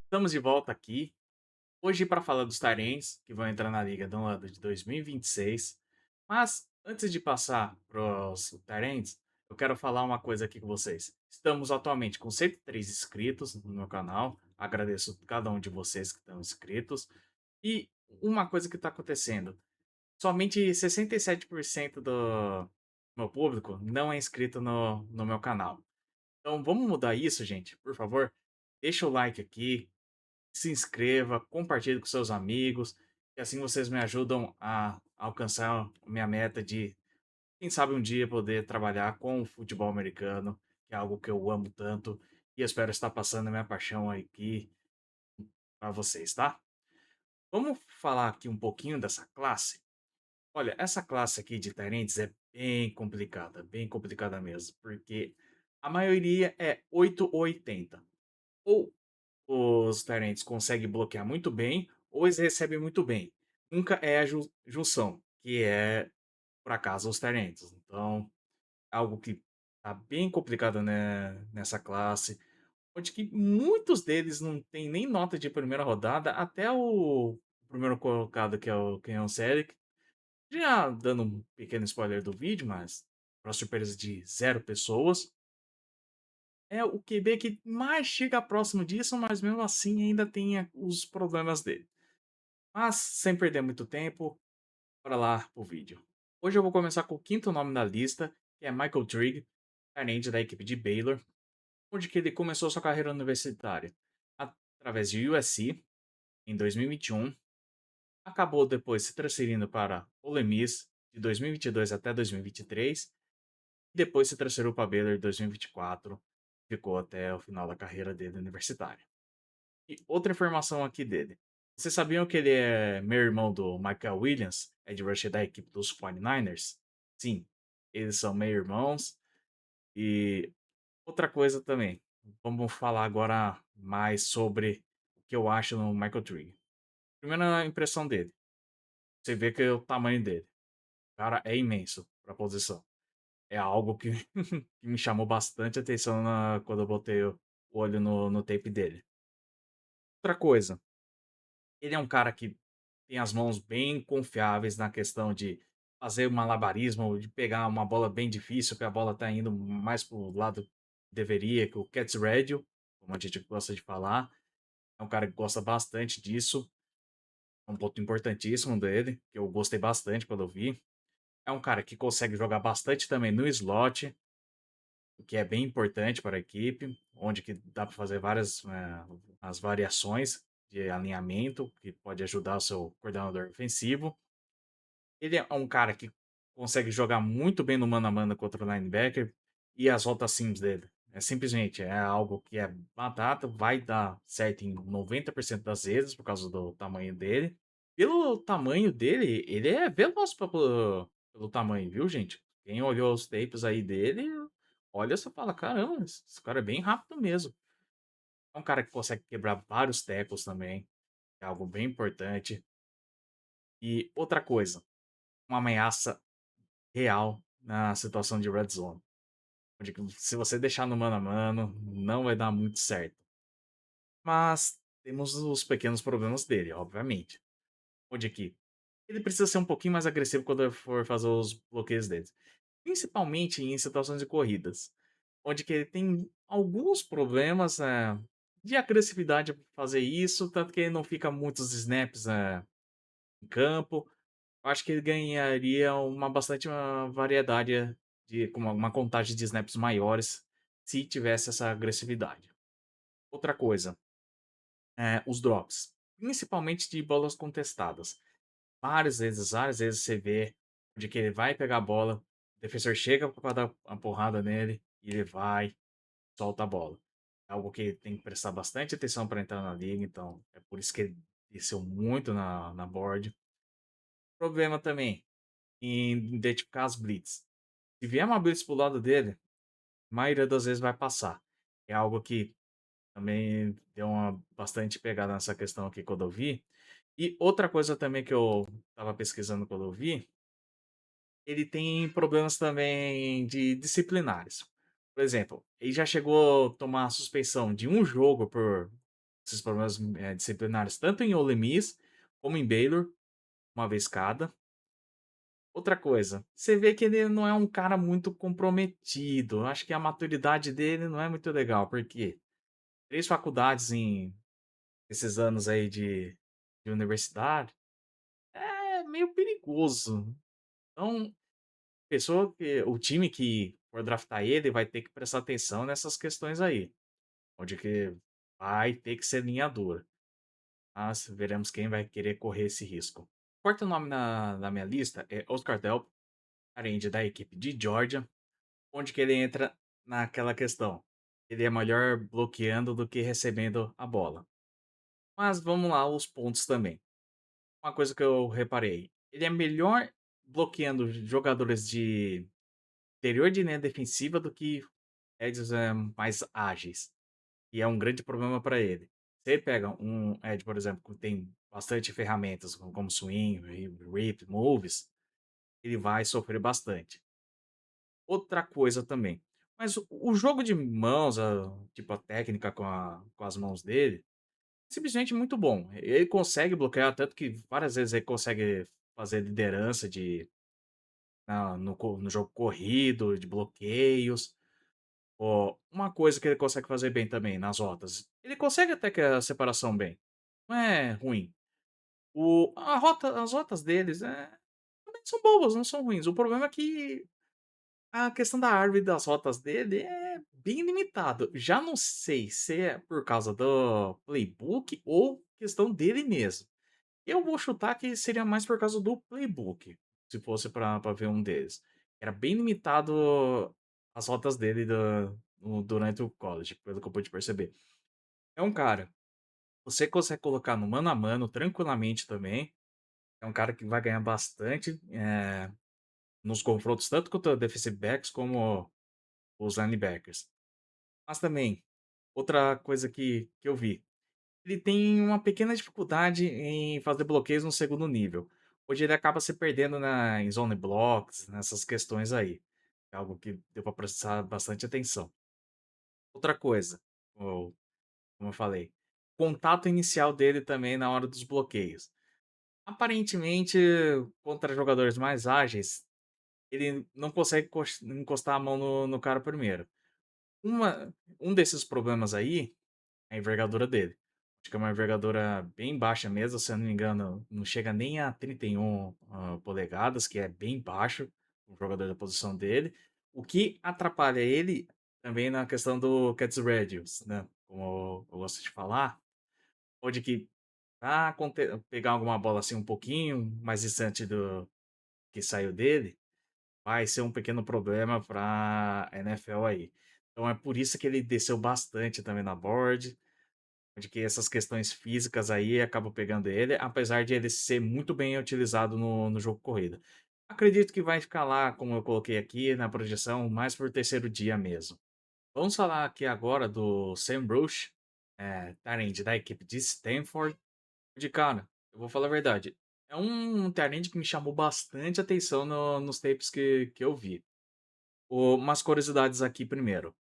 Estamos de volta aqui, hoje para falar dos Tyrants, que vão entrar na liga do ano de 2026. Mas, antes de passar para os Tyrants, eu quero falar uma coisa aqui com vocês. Estamos atualmente com 103 inscritos no meu canal, agradeço cada um de vocês que estão inscritos. E uma coisa que está acontecendo, somente 67% do meu público não é inscrito no meu canal. Então vamos mudar isso, gente, por favor. Deixa o like aqui, se inscreva, compartilhe com seus amigos, e assim vocês me ajudam a alcançar a minha meta de, quem sabe um dia poder trabalhar com o futebol americano, que é algo que eu amo tanto, e eu espero estar passando a minha paixão aqui para vocês, tá? Vamos falar aqui um pouquinho dessa classe? Olha, essa classe aqui de Tyrants é bem complicada mesmo, porque a maioria é 8 ou 80. Ou os Tyrants conseguem bloquear muito bem, ou eles recebem muito bem. Nunca é a junção, que é, por acaso, os Tyrants. Então, algo que tá bem complicado, né, nessa classe, onde que muitos deles não tem nem nota de primeira rodada, até o primeiro colocado, que é o Kenyon Selic, já dando um pequeno spoiler do vídeo, mas para surpresa de zero pessoas, é o QB que mais chega próximo disso, mas mesmo assim ainda tem os problemas dele. Mas, sem perder muito tempo, bora lá pro vídeo. Hoje eu vou começar com o quinto nome da lista, que é Michael Trigg, end da equipe de Baylor, onde que ele começou sua carreira universitária através de USC em 2021, acabou depois se transferindo para Ole Miss de 2022 até 2023, e depois se transferiu para Baylor em 2024, ficou até o final da carreira dele universitária. E outra informação aqui dele. Vocês sabiam que ele é meu irmão do Michael Williams, edge rusher da equipe dos 49ers? Sim, eles são meio irmãos. E outra coisa também, vamos falar agora mais sobre o que eu acho no Michael Trigg. Primeira impressão dele, você vê que é o tamanho dele. O cara é imenso para a posição. É algo que, que me chamou bastante atenção quando eu botei o olho no tape dele. Outra coisa, ele é um cara que tem as mãos bem confiáveis na questão de fazer um malabarismo, de pegar uma bola bem difícil, que a bola tá indo mais para o lado que deveria, que o cat's radio, como a gente gosta de falar. É um cara que gosta bastante disso. É um ponto importantíssimo dele, que eu gostei bastante quando eu vi. É um cara que consegue jogar bastante também no slot, o que é bem importante para a equipe, onde que dá para fazer várias as variações de alinhamento, que pode ajudar o seu coordenador ofensivo. Ele é um cara que consegue jogar muito bem no mano a mano contra o linebacker, e as rotas sims dele. É simplesmente é algo que é batata, vai dar certo em 90% das vezes por causa do tamanho dele. Pelo tamanho dele, ele é veloz pelo tamanho, viu, gente? Quem olhou os tapes aí dele, olha só, fala: caramba, esse cara é bem rápido mesmo. É um cara que consegue quebrar vários tackles também, é algo bem importante. E outra coisa, uma ameaça real na situação de red zone. Onde que se você deixar no mano a mano, não vai dar muito certo. Mas temos os pequenos problemas dele, obviamente. Onde que ele precisa ser um pouquinho mais agressivo quando for fazer os bloqueios dele. Principalmente em situações de corridas. Onde que ele tem alguns problemas de agressividade para fazer isso, tanto que ele não fica muitos snaps em campo. Eu acho que ele ganharia uma variedade com uma contagem de snaps maiores se tivesse essa agressividade. Outra coisa, os drops, principalmente de bolas contestadas. Várias vezes você vê de que ele vai pegar a bola, o defensor chega para dar uma porrada nele e ele vai, solta a bola. É algo que tem que prestar bastante atenção para entrar na liga, então é por isso que ele desceu muito na board. Problema também em identificar as blitz. Se vier uma blitz pro lado dele, a maioria das vezes vai passar. É algo que também deu uma bastante pegada nessa questão aqui quando eu vi. E outra coisa também que eu estava pesquisando quando eu vi, ele tem problemas também de disciplinares. Por exemplo, ele já chegou a tomar suspensão de um jogo por esses problemas, disciplinares, tanto em Ole Miss como em Baylor, uma vez cada. Outra coisa, você vê que ele não é um cara muito comprometido, acho que a maturidade dele não é muito legal, porque 3 faculdades em esses anos aí de universidade, é meio perigoso. Então, pessoa que o time que for draftar ele vai ter que prestar atenção nessas questões aí, onde que vai ter que ser linha dura. Mas veremos quem vai querer correr esse risco. Quarto nome na minha lista é Oscar Delp, parente da equipe de Georgia, onde que ele entra naquela questão. Ele é melhor bloqueando do que recebendo a bola. Mas vamos lá, os pontos também. Uma coisa que eu reparei, ele é melhor bloqueando jogadores de interior de linha defensiva do que edges mais ágeis. E é um grande problema para ele. Se ele pega um edge, por exemplo, que tem bastante ferramentas, como swing, rip, moves, ele vai sofrer bastante. Outra coisa também, mas o jogo de mãos, tipo a técnica com as mãos dele, é simplesmente muito bom. Ele consegue bloquear, tanto que várias vezes ele consegue fazer liderança no jogo corrido, de bloqueios. Ó, uma coisa que ele consegue fazer bem também nas rotas, ele consegue até que a separação bem, não é ruim. As rotas deles, também são boas, não são ruins. O problema é que a questão da árvore das rotas dele é bem limitado. Já não sei se é por causa do playbook ou questão dele mesmo. Eu vou chutar que seria mais por causa do playbook, se fosse pra ver um deles. Era bem limitado as rotas dele durante o college, pelo que eu pude perceber. É um cara, você consegue colocar no mano a mano tranquilamente também. É um cara que vai ganhar bastante nos confrontos, tanto contra defensive backs como os linebackers. Mas também, outra coisa que eu vi, ele tem uma pequena dificuldade em fazer bloqueios no segundo nível. Hoje ele acaba se perdendo em zone blocks, nessas questões aí. É algo que deu para prestar bastante atenção. Outra coisa, como eu falei, contato inicial dele também na hora dos bloqueios. Aparentemente, contra jogadores mais ágeis, ele não consegue encostar a mão no cara primeiro. Um desses problemas aí é a envergadura dele. Acho que é uma envergadura bem baixa mesmo, se eu não me engano, não chega nem a 31 polegadas, que é bem baixo o jogador da posição dele. O que atrapalha ele também na questão do catch radius, né? Como eu gosto de falar, onde que pegar alguma bola assim um pouquinho mais distante do que saiu dele, vai ser um pequeno problema para NFL aí. Então é por isso que ele desceu bastante também na board, de que essas questões físicas aí acabam pegando ele, apesar de ele ser muito bem utilizado no jogo corrida. Acredito que vai ficar lá, como eu coloquei aqui na projeção, mais por terceiro dia mesmo. Vamos falar aqui agora do Sam Bruce, tight end da equipe de Stanford. De cara, eu vou falar a verdade, é um tight end que me chamou bastante atenção nos tapes que eu vi. Umas curiosidades aqui primeiro.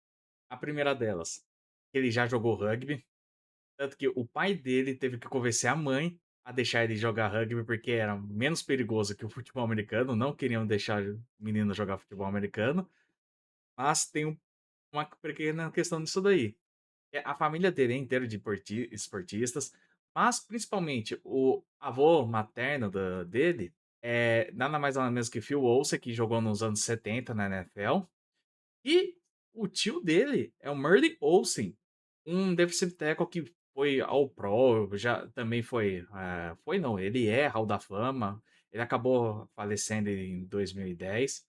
A primeira delas, ele já jogou rugby, tanto que o pai dele teve que convencer a mãe a deixar ele jogar rugby, porque era menos perigoso que o futebol americano, não queriam deixar o menino jogar futebol americano, mas tem uma pequena questão disso daí. A família dele é inteira de esportistas, mas principalmente o avô materno dele é nada mais nada menos que Phil Olsen, que jogou nos anos 70 na NFL, e o tio dele é o Murray Olsen, um defensive tackle que foi ao Pro, já também foi não, ele é Hall da Fama, ele acabou falecendo em 2010,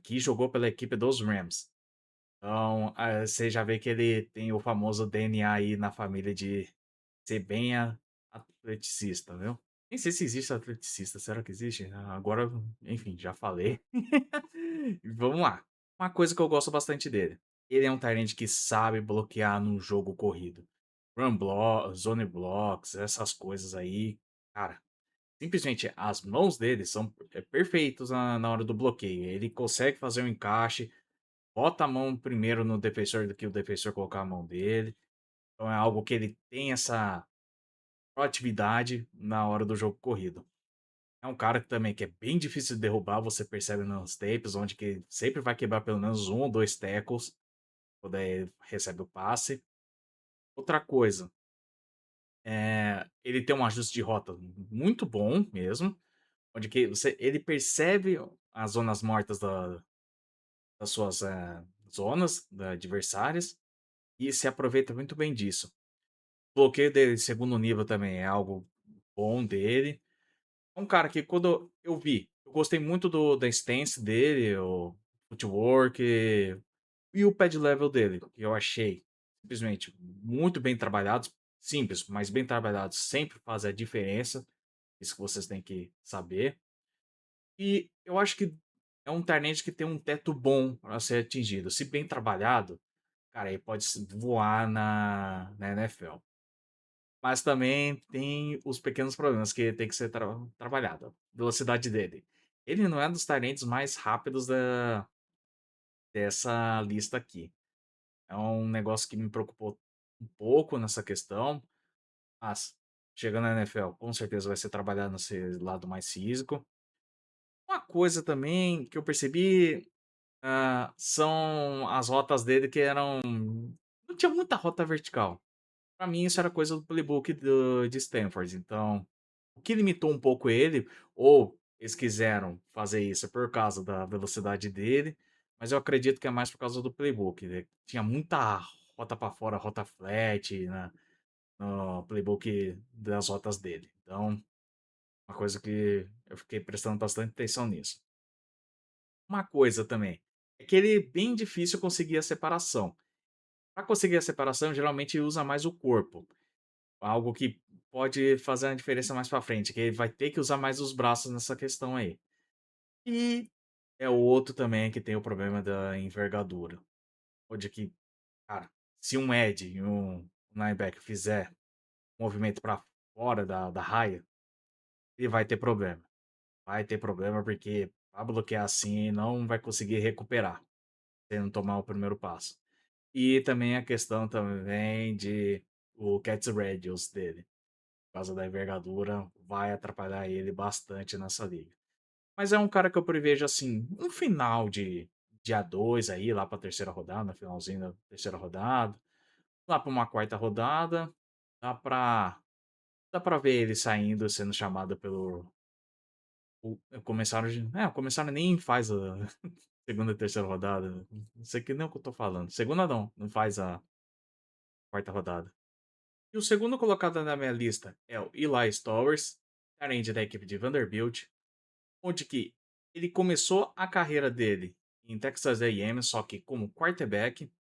que jogou pela equipe dos Rams. Então, você já vê que ele tem o famoso DNA aí na família de ser bem atleticista, viu? Nem sei se existe atleticista, será que existe? Agora, enfim, já falei. Vamos lá. Uma coisa que eu gosto bastante dele. Ele é um tight que sabe bloquear no jogo corrido. Run block, zone blocks, essas coisas aí. Cara, simplesmente as mãos dele são perfeitas na hora do bloqueio. Ele consegue fazer um encaixe, bota a mão primeiro no defensor do que o defensor colocar a mão dele. Então é algo que ele tem essa proatividade na hora do jogo corrido. É um cara que também que é bem difícil de derrubar, você percebe nos tapes, onde que sempre vai quebrar pelo menos um ou 2 tackles quando ele recebe o passe. Outra coisa, ele tem um ajuste de rota muito bom mesmo, onde que ele percebe as zonas mortas das suas, zonas adversárias e se aproveita muito bem disso. O bloqueio dele em segundo nível também é algo bom dele. É um cara que quando eu vi, eu gostei muito da stance dele, o footwork e o pad level dele, que eu achei simplesmente muito bem trabalhados, simples, mas bem trabalhados sempre faz a diferença, isso que vocês têm que saber. E eu acho que é um Tyrande que tem um teto bom para ser atingido, se bem trabalhado, cara, ele pode voar na NFL. Mas também tem os pequenos problemas que tem que ser trabalhado. A velocidade dele. Ele não é dos talentos mais rápidos dessa lista aqui. É um negócio que me preocupou um pouco nessa questão, mas chegando na NFL, com certeza vai ser trabalhado nesse lado mais físico. Uma coisa também que eu percebi, são as rotas dele que eram não tinha muita rota vertical. Pra mim isso era coisa do playbook de Stanford, então, o que limitou um pouco ele, ou eles quiseram fazer isso por causa da velocidade dele, mas eu acredito que é mais por causa do playbook, né, tinha muita rota pra fora, rota flat no playbook das rotas dele. Então, uma coisa que eu fiquei prestando bastante atenção nisso. Uma coisa também, é que ele é bem difícil conseguir a separação. Pra conseguir a separação, geralmente usa mais o corpo. Algo que pode fazer a diferença mais pra frente, que ele vai ter que usar mais os braços nessa questão aí. E é o outro também que tem o problema da envergadura, onde que, cara, se um edge e um linebacker fizer movimento pra fora da raia, ele vai ter problema. Vai ter problema porque pra bloquear assim não vai conseguir recuperar, se não tomar o primeiro passo. E também a questão também de o catch radius dele. Por causa da envergadura, vai atrapalhar ele bastante nessa liga. Mas é um cara que eu prevejo, assim, um final de dia 2 aí, lá pra terceira rodada, finalzinho da terceira rodada, lá pra uma quarta rodada, dá pra dá pra ver ele saindo, sendo chamado pelo o começaram nem faz a segunda e terceira rodada, não sei que nem o que eu tô falando. Segunda não faz a quarta rodada. E o segundo colocado na minha lista é o Eli Stowers, carente da equipe de Vanderbilt, onde que ele começou a carreira dele em Texas A&M, só que como quarterback,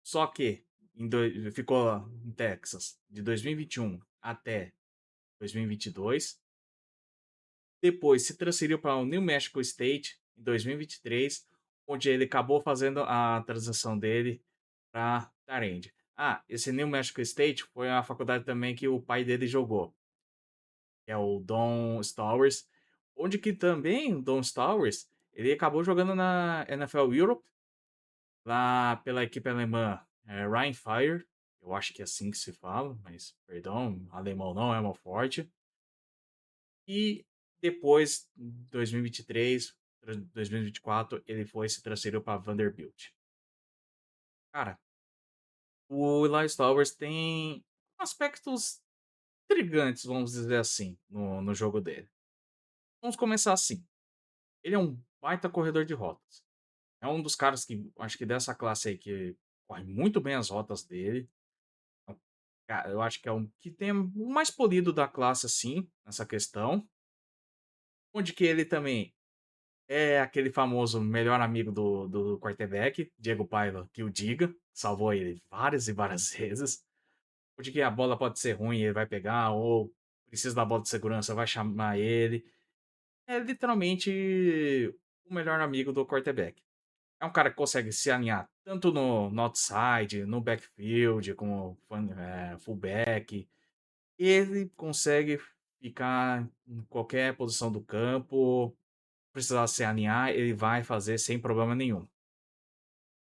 só que ficou em Texas de 2021 até 2022. Depois se transferiu para o New Mexico State em 2023, onde ele acabou fazendo a transição dele para Tyrande. Esse New Mexico State foi a faculdade também que o pai dele jogou, que é o Don Stowers, onde que também o Don Stowers, ele acabou jogando na NFL Europe, lá pela equipe alemã, Rhein Fire, eu acho que é assim que se fala, mas perdão, alemão não é meu forte. E depois, em 2023, 2024, ele foi se transferiu para Vanderbilt. Cara, o Eli Stowers tem aspectos intrigantes, vamos dizer assim, no jogo dele. Vamos começar assim. Ele é um baita corredor de rotas. É um dos caras que acho que dessa classe aí que corre muito bem as rotas dele. Então, cara, eu acho que é um que tem o mais polido da classe, assim, nessa questão. Onde que ele também é aquele famoso melhor amigo do quarterback, Diego Paiva, que o diga, salvou ele várias e várias vezes. Onde que a bola pode ser ruim, ele vai pegar, ou precisa da bola de segurança, vai chamar ele. É literalmente o melhor amigo do quarterback. É um cara que consegue se alinhar tanto no outside, no backfield, como fullback. Ele consegue ficar em qualquer posição do campo, precisar se alinhar, ele vai fazer sem problema nenhum.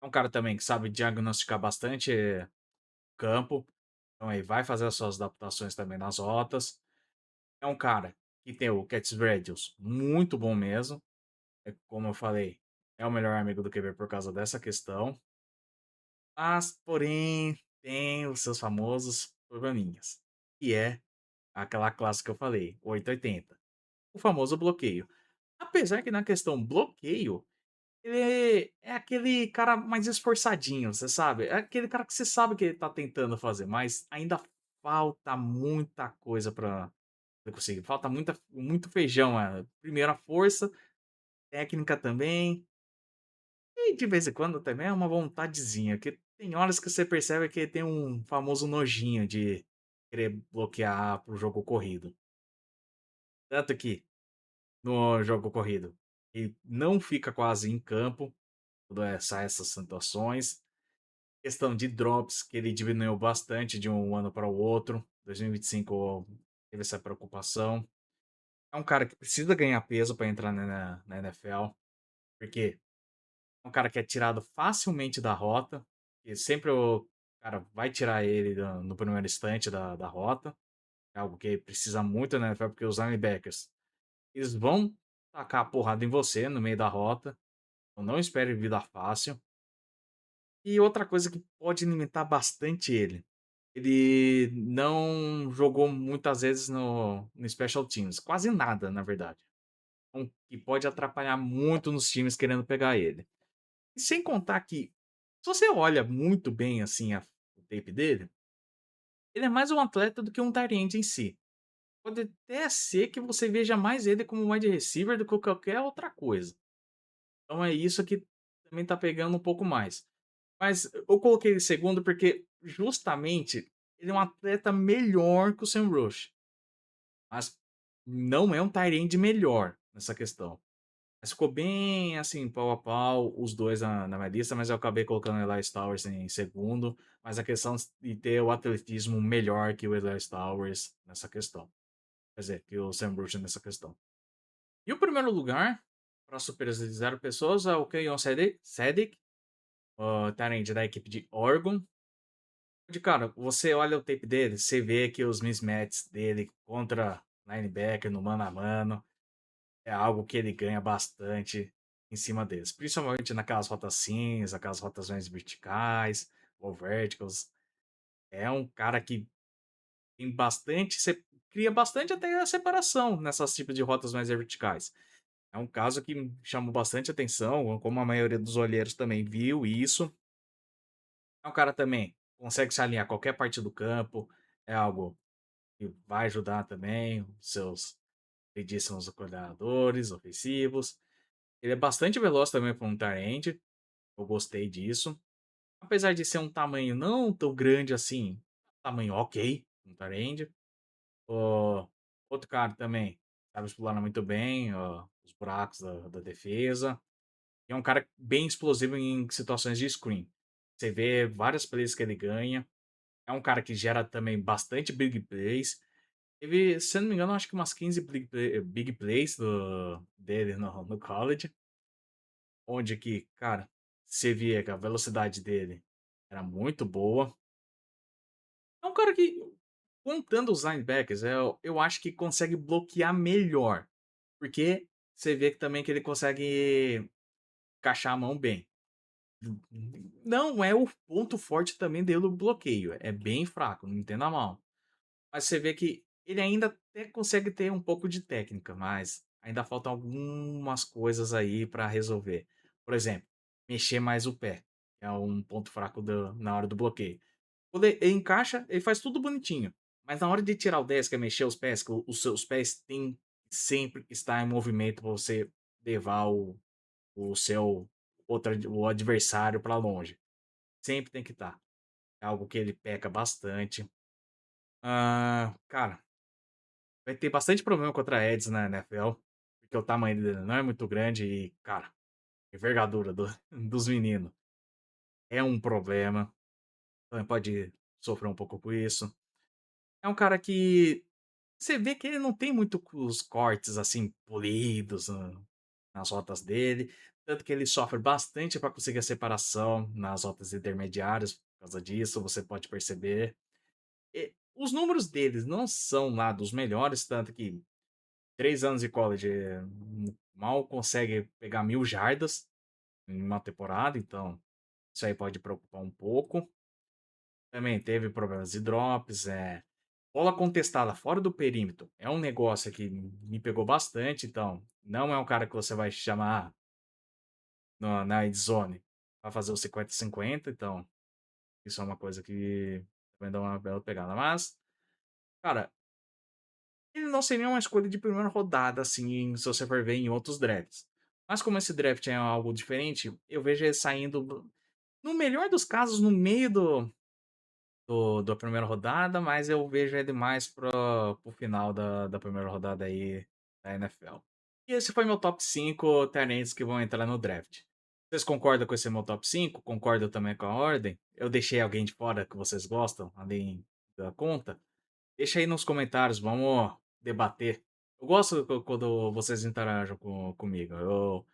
É um cara também que sabe diagnosticar bastante campo. Então ele vai fazer as suas adaptações também nas rotas. É um cara que tem o Cats Radius muito bom mesmo. É como eu falei, é o melhor amigo do QB por causa dessa questão. Mas, porém, tem os seus famosos probleminhas, que é aquela classe que eu falei, 880, o famoso bloqueio. Apesar que na questão bloqueio, ele é aquele cara mais esforçadinho, você sabe? É aquele cara que você sabe que ele tá tentando fazer, mas ainda falta muita coisa pra ele conseguir. Falta muito feijão, primeiro a força, técnica também, e de vez em quando também é uma vontadezinha, que tem horas que você percebe que tem um famoso nojinho de querer bloquear para o jogo corrido. Tanto que no jogo corrido, ele não fica quase em campo, quando essas situações. Questão de drops, que ele diminuiu bastante de um ano para o outro. 2025 teve essa preocupação. É um cara que precisa ganhar peso para entrar na NFL, porque é um cara que é tirado facilmente da rota, e sempre o cara vai tirar ele no primeiro instante da rota. É algo que precisa muito na NFL, porque os linebackers, eles vão tacar a porrada em você no meio da rota. Então não espere vida fácil. E outra coisa que pode limitar bastante ele, ele não jogou muitas vezes no Special Teams, quase nada, na verdade. Então, que pode atrapalhar muito nos times querendo pegar ele. E sem contar que, se você olha muito bem assim o tape dele, ele é mais um atleta do que um tight end em si. Pode até ser que você veja mais ele como um wide receiver do que qualquer outra coisa. Então é isso que também tá pegando um pouco mais. Mas eu coloquei ele segundo porque justamente ele é um atleta melhor que o Sam Rush. Mas não é um tight end melhor nessa questão. Mas ficou bem, assim, pau a pau, os dois na minha lista, mas eu acabei colocando o Elias Towers em segundo. Mas a questão de ter o atletismo melhor que o Elias Towers nessa questão. Quer dizer, que o Sam Bruce nessa questão. E o primeiro lugar, para superar de zero pessoas, é o Keyon Sedic, o talent da equipe de Oregon. De cara, você olha o tape dele, você vê que os mismatches dele contra linebacker no mano a mano é algo que ele ganha bastante em cima deles. Principalmente naquelas rotas cinza, aquelas rotas mais verticais, ou verticals. É um cara que tem bastante. Você cria bastante até a separação nessas tipos de rotas mais verticais. É um caso que me chamou bastante atenção, como a maioria dos olheiros também viu isso. É um cara também consegue se alinhar a qualquer parte do campo. É algo que vai ajudar também os seus queridíssimos coordenadores ofensivos. Ele é bastante veloz também para um tight end. Eu gostei disso. Apesar de ser um tamanho não tão grande assim, tamanho ok, um tight end. Outro cara também sabe explorar muito bem os buracos da defesa. E é um cara bem explosivo em situações de screen. Você vê várias plays que ele ganha. É um cara que gera também bastante big plays. Teve, se eu não me engano, acho que umas 15 big plays dele no college. Onde que, cara, você via que a velocidade dele era muito boa. É um cara que, contando os linebackers, eu acho que consegue bloquear melhor. Porque você vê que também que ele consegue encaixar a mão bem. Não é o ponto forte também dele o bloqueio. É bem fraco, não entenda mal. Mas você vê que ele ainda até consegue ter um pouco de técnica, mas ainda faltam algumas coisas aí para resolver. Por exemplo, mexer mais o pé. É um ponto fraco na hora do bloqueio. Quando ele encaixa, ele faz tudo bonitinho. Mas na hora de tirar o 10, que é mexer os pés, que os seus pés têm que sempre estar em movimento para você levar o seu o adversário para longe. Sempre tem que estar. É algo que ele peca bastante. Cara, vai ter bastante problema contra Eds na NFL, porque o tamanho dele não é muito grande e, cara, a envergadura dos meninos é um problema. Então pode sofrer um pouco com isso. É um cara que você vê que ele não tem muito os cortes assim polidos nas rotas dele, tanto que ele sofre bastante para conseguir a separação nas rotas intermediárias. Por causa disso, você pode perceber. Os números deles não são lá dos melhores, tanto que 3 anos de college, mal consegue pegar 1000 jardas em uma temporada, então isso aí pode preocupar um pouco. Também teve problemas de drops, bola contestada fora do perímetro é um negócio que me pegou bastante, então não é um cara que você vai chamar na end zone pra fazer o 50-50, então isso é uma coisa que vai dar uma bela pegada. Mas, cara, ele não seria uma escolha de primeira rodada, assim, se você for ver em outros drafts. Mas como esse draft é algo diferente, eu vejo ele saindo, no melhor dos casos, no meio da primeira rodada, mas eu vejo ele mais para o final da primeira rodada aí da NFL. E esse foi meu top 5 tight que vão entrar no draft. Vocês concordam com esse meu top 5? Concordam também com a ordem? Eu deixei alguém de fora que vocês gostam, além da conta? Deixa aí nos comentários, vamos debater. Eu gosto quando vocês interagem comigo. Eu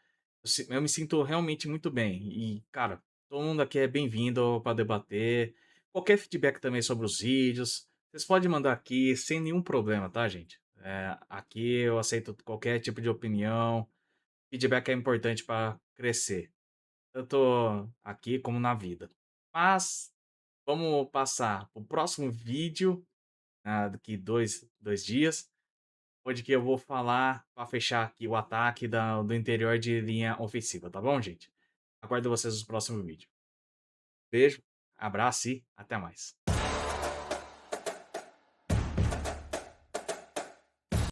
me sinto realmente muito bem. E, cara, todo mundo aqui é bem-vindo para debater. Qualquer feedback também sobre os vídeos, vocês podem mandar aqui sem nenhum problema, tá, gente? Aqui eu aceito qualquer tipo de opinião. Feedback é importante para crescer, tanto aqui como na vida. Mas vamos passar para o próximo vídeo, daqui dois dias, onde que eu vou falar para fechar aqui o ataque do interior de linha ofensiva, tá bom, gente? Aguardo vocês no próximo vídeo. Beijo, abraço e até mais.